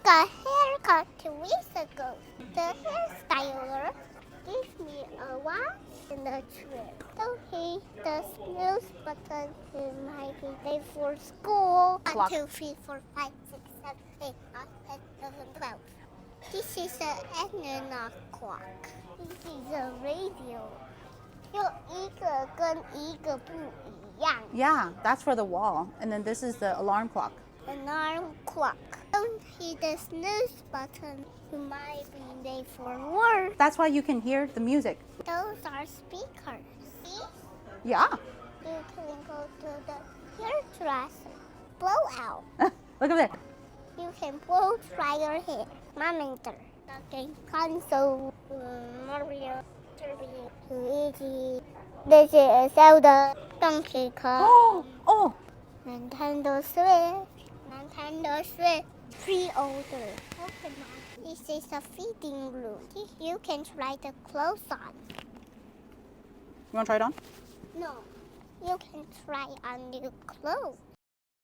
got a haircut 2 weeks ago. The hairstyler gave me a watch and a trim. So he the snooze button in my day for school. Clock. 1, 2, 3, 4, 5, 6, 7, 8, 9, 10, 11, 12. This is an analog clock. This is a radio. 有一个跟一个不一样。 Yeah, that's for the wall. And then this is the alarm clock. Alarm clock. Don't hit the snooze button. You might be late for work. That's why you can hear the music. Those are speakers. See? Yeah. You can go to the hairdresser. Blow out. Look at that. You can blow dry your hair. Monitor. The game console. Mario. Luigi. This is Zelda. Donkey Kong. Oh. Nintendo Switch. Nintendo Switch. Pre-order. Pokemon. This is a feeding room. You can try the clothes on. You want to try it on? No. You can try on new clothes.